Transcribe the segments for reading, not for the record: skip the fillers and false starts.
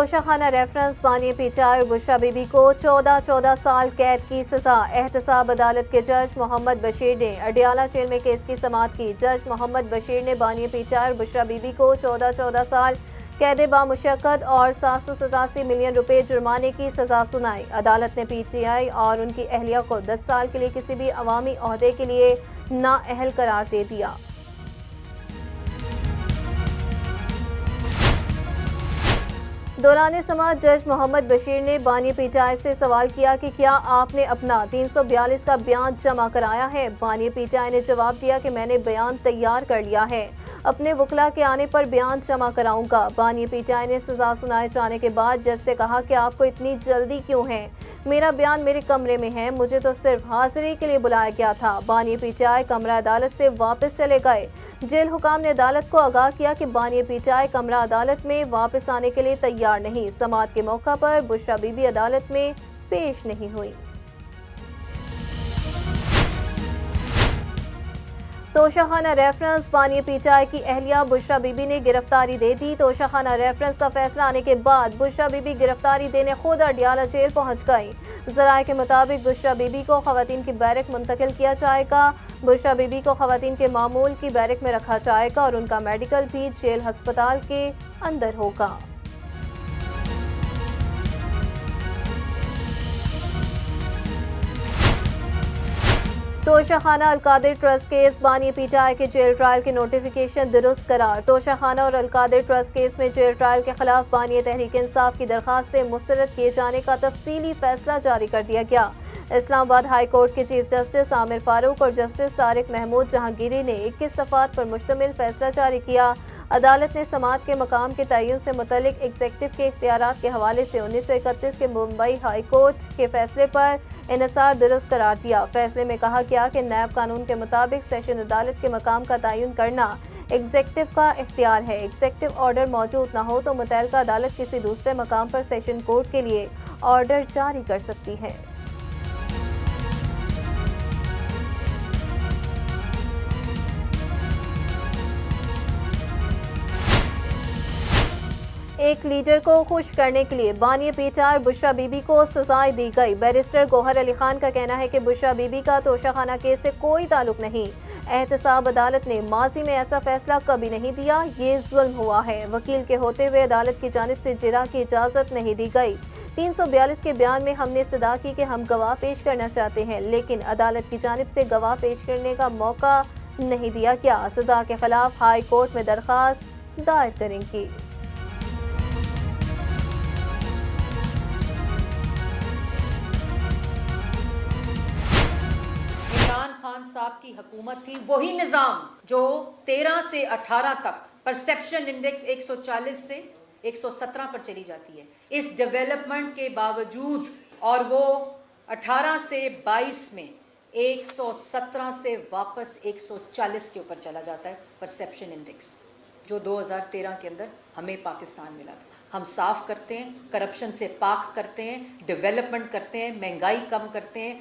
Toshakhana reference बानिया पीचाई और बुशरा बीबी को 14 साल कैद की सजा। एहतसाब अदालत के जज मोहम्मद बशीर ने अडियाला जेल में केस की समाअत की। जज मोहम्मद बशीर ने बानिया पीचाई और बुशरा बीबी को 14 साल कैद बामुशक्कत और 787 मिलियन रुपए जुर्माने की सजा सुनाई। अदालत ने पीटीआई और उनकी अहलिया को 10 साल के लिए किसी भी अवामी ओहदे के लिए नाअहल करार दे दिया। दौरान समाअत जज मोहम्मद बशीर ने बानिया पीचाई से सवाल किया कि क्या आपने अपना 342 का बयान जमा कराया है। बानिया पीचाई ने जवाब दिया कि मैंने बयान तैयार कर लिया है, अपने वकला के आने पर बयान जमा कराऊंगा। बानिया पीचाई ने सजा सुनाए जाने के बाद जज से कहा कि आपको इतनी जल्दी क्यों है, मेरा बयान मेरे कमरे में है, मुझे तो सिर्फ हाजिरी के लिए बुलाया गया था। बानिया पीचाई कमरा अदालत से वापस चले गए। जेल हुकाम ने अदालत को आगाह किया कि बानिया पीचाई कमरा अदालत में वापस आने के लिए तैयार नहीं। समाअत के मौका पर बुशरा बीबी अदालत में पेश नहीं हुई। तोशाखाना रेफरेंस बानिया पीचाई की अहलिया बुशरा बीबी ने गिरफ्तारी दे दी। तोशाखाना रेफरेंस का फैसला आने के बाद बुशरा बीबी गिरफ्तारी देने खुद अडियाला जेल पहुंच गई। जराये के मुताबिक बुशरा बीबी को खवातीन की बैरक मुंतकिल किया जाएगा। बुशरा बीबी को खवातीन के मामूल की बैरक में रखा जाएगा और उनका मेडिकल भी जेल हस्पताल के अंदर होगा। तोशाखाना अलकादिर ट्रस्ट केस बानिया पीचाई के जेल ट्रायल के नोटिफिकेशन दुरुस्त करार। तोशाखाना और अलकादिर ट्रस्ट केस में जेल ट्रायल के खिलाफ बानिया तहरीक इंसाफ की दरखास्तें मुस्तरद किए जाने का तफसीली फैसला जारी कर दिया गया। इस्लामाबाद हाई कोर्ट के चीफ जस्टिस आमिर फारूक और जस्टिस तारिक महमूद जहांगीरी ने 21 सफ़ात पर मुश्तमिल फैसला जारी किया। अदालत ने समाअत के मकाम के तयन से मुतल्लिक एग्जेक्टिव के इख्तियारात के हवाले से 1931 के मुंबई हाई कोर्ट के फैसले पर इन्हिसार दुरुस्त करार दिया। फैसले में कहा गया कि नैब कानून के मुताबिक सेशन अदालत के मकाम का तयन करना एग्जेक्टिव का इख्तियार है। एग्जेक्टिव ऑर्डर मौजूद न हो तो मुतल्लिका अदालत किसी दूसरे मकाम पर सेशन कोर्ट के लिए ऑर्डर जारी कर सकती है। एक लीडर को खुश करने के लिए बानिया पीचाई और बुशरा बीबी को सजाएं दी गई। बैरिस्टर गौहर अली खान का कहना है कि बुशरा बीबी का तोशाखाना केस से कोई ताल्लुक नहीं। एहतसाब अदालत ने माजी में ऐसा फैसला कभी नहीं दिया, ये जुल्म हुआ है। वकील के होते हुए अदालत की जानिब से जिरा की इजाज़त नहीं दी गई। 342 के बयान में हमने सदा की कि हम गवाह पेश करना चाहते हैं, लेकिन अदालत की जानिब से गवाह पेश करने का मौका नहीं दिया गया। सजा के खिलाफ हाई कोर्ट में दरख्वास्त दायर करेंगी। खान साहब की हुकूमत थी, वही निज़ाम जो 13 से 18 तक परसेप्शन इंडेक्स 140 से 117 पर चली जाती है। इस डेवलपमेंट के बावजूद और वो 18 से 22 में 117 से वापस 140 के ऊपर चला जाता है परसेप्शन इंडेक्स, जो 2013 के अंदर हमें पाकिस्तान मिला था। हम साफ करते हैं, करप्शन से पाक करते हैं, डेवलपमेंट करते हैं, महंगाई कम करते हैं।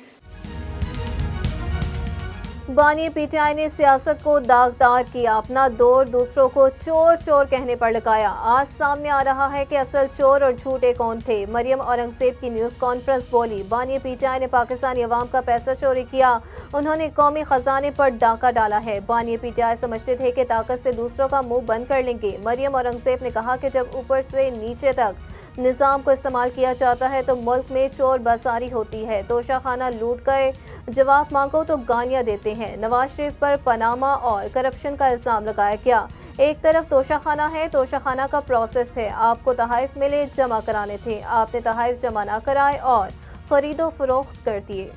बानिया पीचाई ने सियासत को दागदार किया, अपना दौर दूसरों को चोर चोर कहने पर लगाया। आज सामने आ रहा है कि असल चोर और झूठे कौन थे। मरियम औरंगजेब की न्यूज़ कॉन्फ्रेंस बोली। बानिया पीचाई ने पाकिस्तानी अवाम का पैसा चोरी किया, उन्होंने कौमी खजाने पर डाका डाला है। बानिया पीचाई समझते थे कि ताकत से दूसरों का मुंह बंद कर लेंगे। मरियम औरंगजेब ने कहा कि जब ऊपर से नीचे तक निज़ाम को इस्तेमाल किया जाता है तो मुल्क में चोर बाजारी होती है। तोशाखाना लूट गए, जवाब मांगो तो गालियां देते हैं। नवाज शरीफ पर पनामा और करप्शन का इल्ज़ाम लगाया गया। एक तरफ तोशाखाना है, तोशाखाना का प्रोसेस है। आपको तहाइफ मिले, जमा कराने थे, आपने तहाइफ जमा ना कराए और खरीदो फरोख्त कर दिए।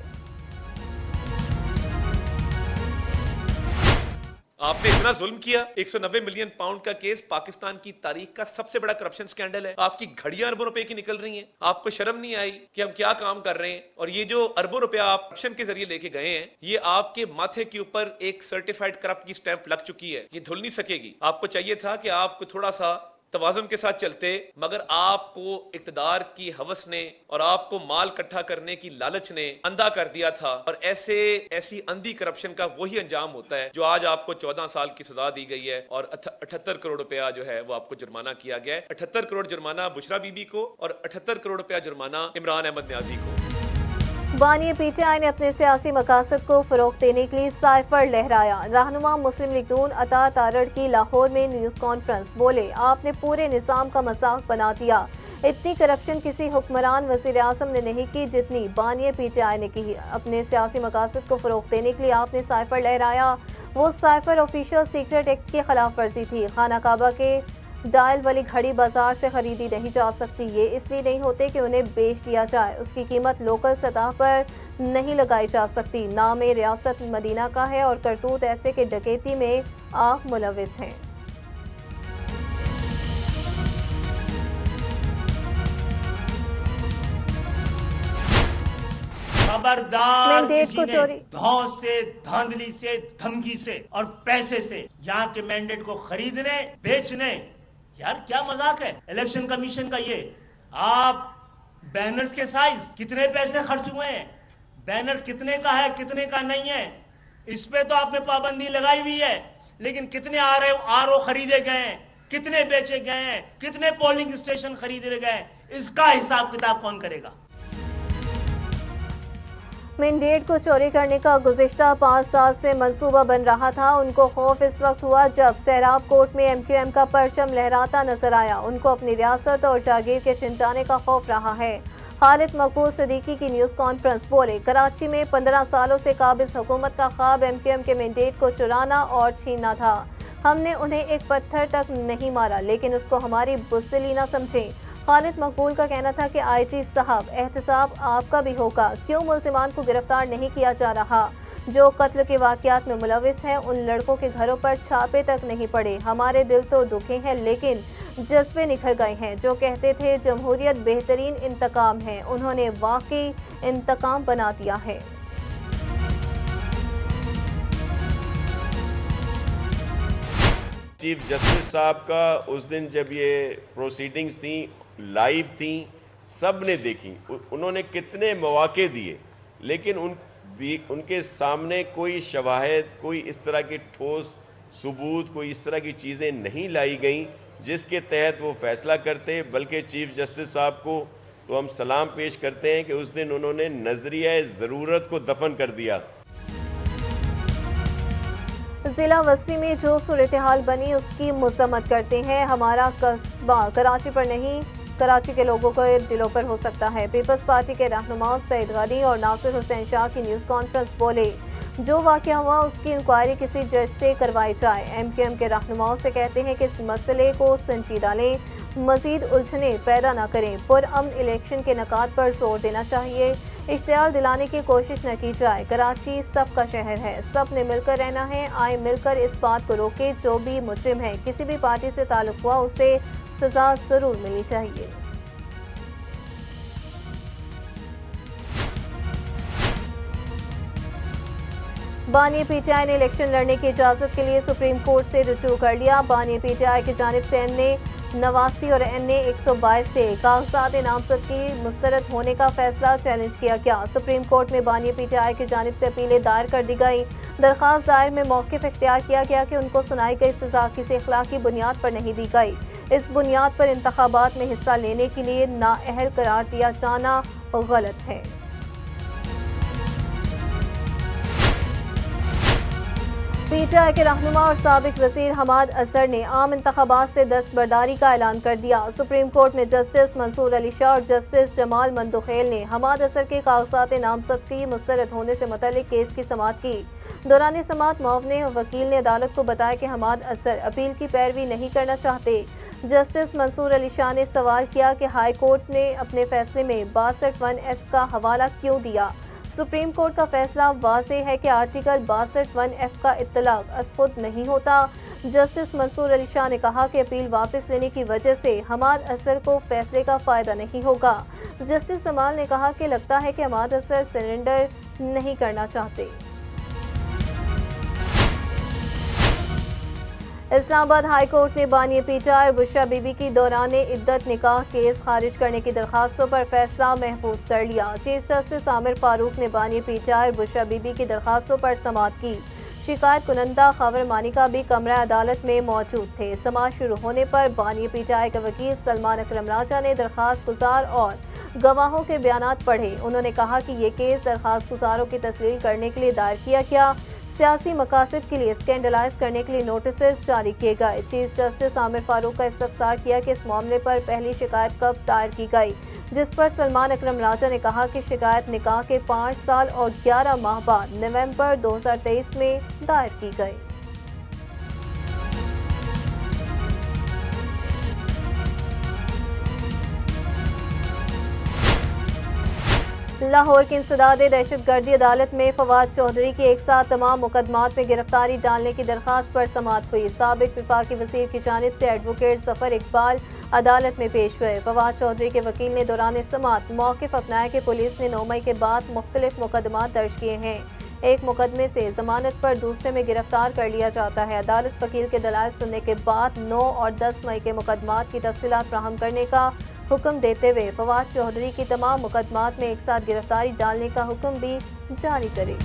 आपने इतना जुल्म किया। 190 मिलियन पाउंड का केस पाकिस्तान की तारीख का सबसे बड़ा करप्शन स्कैंडल है। आपकी घड़ियां अरबों रुपए की निकल रही हैं। आपको शर्म नहीं आई कि हम क्या काम कर रहे हैं? और ये जो अरबों रुपया आप करप्शन के जरिए लेके गए हैं, ये आपके माथे के ऊपर एक सर्टिफाइड करप्ट की स्टैंप लग चुकी है, ये धुल नहीं सकेगी। आपको चाहिए था कि आप थोड़ा सा तवाज़ुन के साथ चलते, मगर आपको इक़्तिदार की हवस ने और आपको माल इकट्ठा करने की लालच ने अंधा कर दिया था। और ऐसी अंधी करप्शन का वही अंजाम होता है जो आज आपको 14 साल की सजा दी गई है और 78 करोड़ रुपया जो है वो आपको जुर्माना किया गया है। 78 करोड़ जुर्माना बुशरा बीबी को और 78 करोड़ रुपया जुर्माना इमरान अहमद न्याजी को। बानी पीटीआई ने अपने सियासी मकासद को फरोग देने के लिए साइफर लहराया। रहनुमा मुस्लिम लीग नून अता तारड़ की लाहौर में न्यूज़ कॉन्फ्रेंस। बोले, आपने पूरे निज़ाम का मजाक बना दिया। इतनी करप्शन किसी हुक्मरान वज़ीर आज़म ने नहीं की जितनी बानी पीटीआई ने की। अपने सियासी मकासद को फरोग देने के लिए आपने साइफर लहराया। वो साइफर ऑफिशियल सीक्रेट एक्ट की खिलाफ वर्जी थी। खाना काबा के डायल वाली घड़ी बाजार से खरीदी नहीं जा सकती। ये इसलिए नहीं होते कि उन्हें बेच दिया जाए। उसकी कीमत लोकल सतह पर नहीं लगाई जा सकती। नाम रियासत मदीना का है और करतूत ऐसे के डकैती में आप मुलविस हैं। खबरदार मैंडेट किसी को ने चोरी धौंस से, धांधली से, धमकी से और पैसे से यहाँ के मैंडेट को खरीदने, बेचने, यार क्या मजाक है इलेक्शन कमीशन का ये। आप बैनर्स के साइज, कितने पैसे खर्च हुए हैं, बैनर कितने का है, कितने का नहीं है, इस पे तो आपने पाबंदी लगाई हुई है। लेकिन कितने आरओ खरीदे गए हैं, कितने बेचे गए हैं, कितने पोलिंग स्टेशन खरीदे गए, इसका हिसाब किताब कौन करेगा। मैंडेट को चोरी करने का गुज़िश्ता 5 साल से मंसूबा बन रहा था। उनको खौफ इस वक्त हुआ जब सैराब कोर्ट में MQM का परचम लहराता नजर आया। उनको अपनी रियासत और जागीर के छिन जाने का खौफ रहा है। खालिद मकबूल सिद्दीकी की न्यूज़ कॉन्फ्रेंस। बोले, कराची में 15 सालों से काबिज हुकूमत का ख्वाब MQM के मैंडेट को चुराना और छीनना था। हमने उन्हें एक पत्थर तक नहीं मारा, लेकिन उसको हमारी बुज़दिली ना समझें। खालिद मकबूल का कहना था कि IG साहब, एहतसाब आपका भी होगा। क्यों मुल्जिमान को गिरफ्तार नहीं किया जा रहा? जो कत्ल के वाक़यात में मुलविस हैं, उन लड़कों के घरों पर छापे तक नहीं पड़े। हमारे दिल तो दुखे हैं, लेकिन जज्बे निखर गए हैं। जो कहते थे जमहूरियत बेहतरीन इंतकाम है, उन्होंने वाकई इंतकाम बना दिया है। चीफ जस्टिस साहब का उस दिन जब ये प्रोसीडिंग्स थी, लाइव थी, सब ने देखी, उन्होंने कितने मौके दिए, लेकिन उनके सामने कोई शवाहिद, कोई इस तरह के ठोस सबूत, कोई इस तरह की चीज़ें नहीं लाई गई जिसके तहत वो फैसला करते। बल्कि चीफ जस्टिस साहब को तो हम सलाम पेश करते हैं कि उस दिन उन्होंने नजरिया ज़रूरत को दफन कर दिया। जिला वस्ती में जो सूरत हाल बनी उसकी मजम्मत करते हैं। हमारा कस्बा कराची पर नहीं, कराची के लोगों को दिलों पर हो सकता है। पीपल्स पार्टी के रहनुमा सईद गनी और नासिर हुसैन शाह की न्यूज़ कॉन्फ्रेंस। बोले, जो वाक़या हुआ उसकी इंक्वायरी किसी जज से करवाई जाए। MQM के रहनुमाओं से कहते हैं कि इस मसले को संजीदा लें, मजीद उलझने पैदा न करें। पुरअमन इलेक्शन के नकात पर जोर देना चाहिए। इश्तियाल दिलाने की कोशिश न की जाए। कराची सबका शहर है, सब ने मिलकर रहना है। आए मिलकर इस बात को रोके, जो भी मुजरिम है, किसी भी पार्टी से ताल्लुक हुआ, उसे सजा जरूर मिलनी चाहिए। बानी पीटीआई ने इलेक्शन लड़ने की इजाज़त के लिए सुप्रीम कोर्ट से रुजू कर लिया। बानी पीटीआई की जानिब से NA 89 और NA 122 से कागजात नामजदगी मुस्तरद होने का फैसला चैलेंज किया गया। सुप्रीम कोर्ट में बानी पीटीआई की जानिब से अपीलें दायर कर दी गई। दरख्वास्त दायर में मौक़िफ़ इख्तियार किया गया कि उनको सुनाई गई सज़ा किसी अखलाकी बुनियाद पर नहीं दी गई। इस बुनियाद पर इंतखाबात में हिस्सा लेने के लिए नाअहल करार दिया जाना गलत है। पीटीआई के रहनुमा और साबिक वज़ीर हमाद अजहर ने आम इंतखाबात से दस्तबरदारी का ऐलान कर दिया। सुप्रीम कोर्ट में जस्टिस मंसूर अली शाह और जस्टिस जमाल मंदुखेल ने हमाद अजहर के कागजात नामजदगी मुस्तरद होने से मुतल्लिक केस की समाअत की। दौरान समाअत मुअव्विन वकील ने अदालत को बताया कि हमाद अजहर अपील की पैरवी नहीं करना चाहते। जस्टिस मंसूर अली शाह ने सवाल किया कि हाई कोर्ट ने अपने फैसले में 62(1)(s) का हवाला क्यों दिया। सुप्रीम कोर्ट का फैसला वाज़ेह है कि आर्टिकल 62(1)(f) का इत्तलाक असफुद नहीं होता। जस्टिस मंसूर अली शाह ने कहा कि अपील वापस लेने की वजह से हमाद अजहर को फैसले का फ़ायदा नहीं होगा। जस्टिस जमाल ने कहा कि लगता है कि हमाद अजहर सरेंडर नहीं करना चाहते। इस्लामाबाद हाई कोर्ट ने बानिया पीटा और बुशरा बीबी की दौरान इद्दत निकाह केस खारिज करने की दरखास्तों पर फैसला महफूज कर लिया। चीफ जस्टिस आमिर फारूक ने बानिया पीटा और बुशरा बीबी की दरखास्तों पर समाअत की। शिकायत कुनंदा खबर मानिका भी कमरा अदालत में मौजूद थे। समाअत शुरू होने पर बानिया पीटाई के वकील सलमान अकरम राजा ने दरखास्त गुजार और गवाहों के बयानात पढ़े। उन्होंने कहा कि ये केस दरखास्त गुजारों की तस्लील करने के लिए दायर किया गया, सियासी मकासद के लिए स्कैंडलाइज करने के लिए नोटिस जारी किए गए। चीफ जस्टिस आमिर फारूक का इस्तफसार किया कि इस मामले पर पहली शिकायत कब दायर की गई, जिस पर सलमान अकरम राजा ने कहा कि शिकायत निकाह के 5 साल और 11 माह बाद नवंबर 2023 में दायर की गई। लाहौर की इंसदाद दहशतगर्दी अदालत में फवाद चौधरी की एक साथ तमाम मुकदमात में गिरफ्तारी डालने की दरखास्त पर समाअत हुई। साबिक विफाकी वजीर की जानिब से एडवोकेट जफर इकबाल अदालत में पेश हुए। फवाद चौधरी के वकील ने दौरान समाअत मौक़िफ़ अपनाया कि पुलिस ने 9 मई के बाद मुख्तलिफ मुकदमात दर्ज किए हैं। एक मुकदमे से जमानत पर दूसरे में गिरफ्तार कर लिया जाता है। अदालत वकील के दलाइल सुनने के बाद 9 और 10 मई के मुकदमात की तफसीलात फराहम करने का हुक्म देते हुए फवाद चौधरी की तमाम मुकदमात में एक साथ गिरफ्तारी डालने का हुक्म भी जारी करे।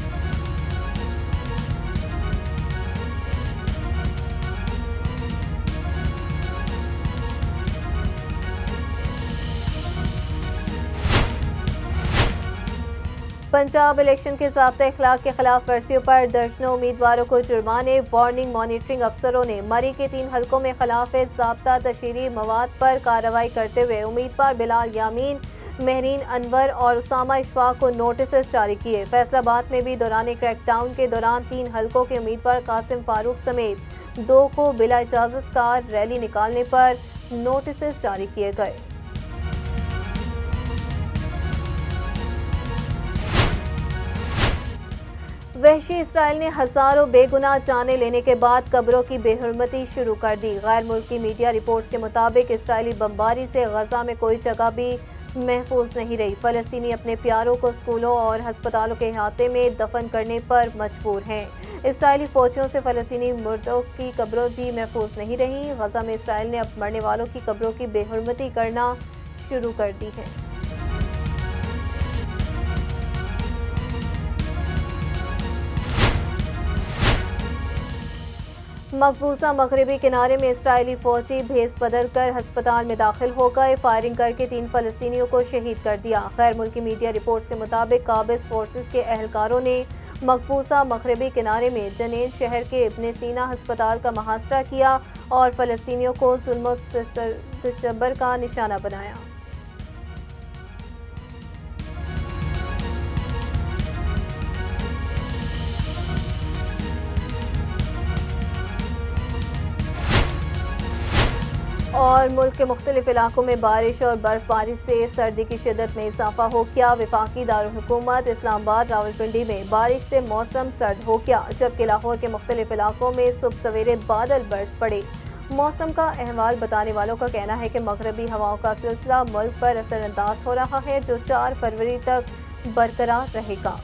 पंजाब इलेक्शन के ज़ाब्ता इखलाक के खिलाफ वर्जियों पर दर्जनों उम्मीदवारों को जुर्माने। वार्निंग मॉनिटरिंग अफसरों ने मरी के 3 हलकों में खिलाफ ज़ाब्ता तशरीरी मवाद पर कार्रवाई करते हुए उम्मीदवार बिलाल यामीन, महरीन अनवर और उसामा इशफाक को नोटिस जारी किए। फैसलाबाद में भी दौरान क्रैकडाउन के दौरान 3 हलकों के उम्मीदवार कासिम फारूक समेत 2 को बिला इजाज़त कार रैली निकालने पर नोटिस जारी किए गए। वहशी इसराइल ने हजारों बेगुनाह जाने लेने के बाद कब्रों की बेहुरमती शुरू कर दी। गैर मुल्की मीडिया रिपोर्ट्स के मुताबिक इसराइली बमबारी से गजा में कोई जगह भी महफूज नहीं रही। फलस्तीनी अपने प्यारों को स्कूलों और हस्पतालों के अहाते में दफन करने पर मजबूर हैं। इसराइली फौजियों से फलस्तीनी मुर्दों की कब्रों भी महफूज नहीं रही। गजा में इसराइल ने अब मरने वालों की कब्रों की बेहुरमती करना शुरू कर दी है। मकबूजा मगरबी किनारे में इसराइली फौजी भेस बदल कर अस्पताल में दाखिल हो गए। फायरिंग करके 3 फलस्तीनियों को शहीद कर दिया। गैर मुल्की मीडिया रिपोर्ट्स के मुताबिक काबिज फोर्सेस के एहलकारों ने मकबूजा मगरबी किनारे में जनेन शहर के इब्ने सीना अस्पताल का मुहासरा किया और फलस्तीनियों को जुल्म तशद्दुद का निशाना बनाया। और मुल्क के मुख्तलिफ इलाकों में बारिश और बर्फबारी से सर्दी की शिद्दत में इजाफा हो गया। वफाकी दारुल हुकूमत इस्लामाबाद रावलपिंडी में बारिश से मौसम सर्द हो गया, जबकि लाहौर के मुख्तलिफ इलाकों में सुबह सवेरे बादल बरस पड़े। मौसम का अहवाल बताने वालों का कहना है कि मगरबी हवाओं का सिलसिला मुल्क पर असरअंदाज हो रहा है, जो 4 फरवरी तक बरकरार रहेगा।